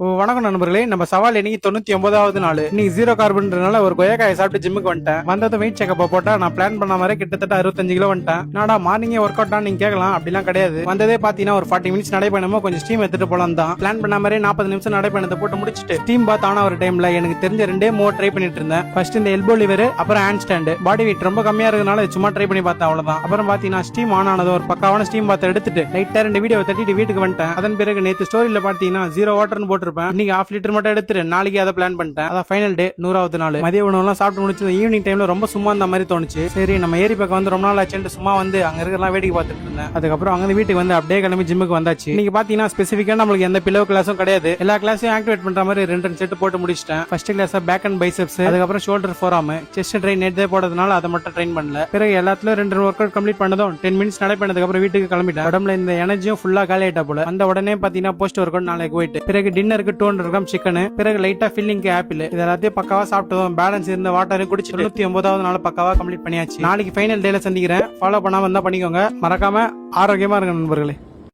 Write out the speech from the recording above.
வணக்கம் நண்பர்களே. நம்ம சவால் இன்னைக்கு 99வது நாள். இன்னைக்கு ஜீரோ கார்பன்றனால ஒரு கொய்யாக்காயை சாப்பிட்டு ஜிம்முக்கு வந்துட்டேன். வந்ததும் வெயிட் செக்கப் போட்டா நான் பிளான் பண்ண மாதிரி கிட்டத்தட்ட 65 கிலோ வந்துட்டேன். நாடா மார்னிங்கே ஒர்க் அவுட் நீங்க கேட்கலாம், அப்படிலாம் கிடையாது. வந்ததே பாத்தீங்கன்னா ஒரு 40 மினிட்ஸ் நடைபயணமோ கொஞ்சம் ஸ்டீம் எடுத்துட்டு போலாம் தான் பிளான் பண்ண மாதிரி 40 நிமிஷம் நடைபயணத்தை போட்டு முடிச்சுட்டு ஸ்டீம் பாத் ஆன ஒரு டைம்ல எனக்கு தெரிஞ்ச 2 மூவ் ட்ரை பண்ணிட்டு இருந்தேன். ஃபர்ஸ்ட் இந்த எல்போ லிவர், அப்புறம் ஹேண்ட் ஸ்டாண்ட். பாடி வெயிட் ரொம்ப கம்மியா இருக்கனால சும்மா ட்ரை பண்ணி பார்த்தேன், அவ்வளவுதான். அப்புறம் பாத்தீங்கன்னா ஸ்டீம் ஆன் ஆனது ஒரு பக்காவான ஸ்டீம் பாத் எடுத்துட்டு லைட்டா 2 வீடியோ தட்டிட்டு வீட்டுக்கு வந்துட்டேன். அதன் பிறகு நேற்று ஸ்டோரியில பாத்தீங்கன்னா 0 வாட்டர்னு போட்டிருப்பேன். இன்னைக்கு 1/2 லிட்டர் மட்டும் எடுத்துட்டு நாளைக்கு அதை பிளான் பண்ணிட்டேன். அதான் ஃபைனல் டே 100வது நாள். மதிய உணவுலாம் சாப்பிட்டு முடிச்சு ஈவினிங் டைம்ல ரொம்ப சும்மா அந்த மாதிரி தோணுச்சு. சரி நம்ம ஏரி பக்கம் வந்து ரொம்ப நாள் ஆச்சுட்டு சும்மா வந்து அங்க இருக்கலாம் வேடிக்கை பார்த்துட்டு இருந்தேன். அதுக்கப்புறம் அங்க வீட்டுக்கு வந்து அப்படியே கிளம்பி ஜிம்முக்கு வந்தாச்சு. இன்னைக்கு பாத்தீங்கன்னா ஸ்பெசிஃபிக்கா நம்மளுக்கு எந்த பிலோ கிளாஸும் கிடையாது. எல்லா கிளாஸையும் ஆக்டிவேட் பண்ற மாதிரி 2 செட் போட்டு முடிச்சிட்டேன். First class back and biceps, அதுக்கப்புறம் ஷோல்டர் ஃபோராம், செஸ்ட் ட்ரெயின் நேற்றே போடுறதுனால அதை மட்டும் ட்ரெயின் பண்ணல. பிறகு எல்லாத்துலயும் 2 ஒர்க் அவுட் கம்ப்ளீட் பண்ணதும் 10 மினிட்ஸ் நடை பண்ணதுக்கு அப்புறம் வீட்டுக்கு கிளம்பிட்டேன். உடம்புல இந்த எனர்ஜியும் ஃபுல்லா காலி ஆயிட்டா போல. அந்த உடனே பாத்தீங்கன்னா போஸ்ட் ஒர்க் அவுட் நாளைக்கு போயிட்டு பிறகு டின்னருக்கு 200 கிராம் சிக்கன், பிறகு லைட்டா ஃபில்லிங் ஆப்பிள், இது எல்லாத்தையும் பக்காவா சாப்பிட்டதும் பேலன்ஸ் இருந்த வாட்டரையும் குடிச்சு 99வது நாள் பக்காவா கம்ப்ளீட் பண்ணியாச்சு. நாளைக்கு ஃபைனல் டேல சந்திக்கிறேன். ஃபாலோ பண்ணாம இருந்தா பண்ணிக்கோங்க. மறக்காம ஆரோக்கியமா இருங்க நண்பர்களே.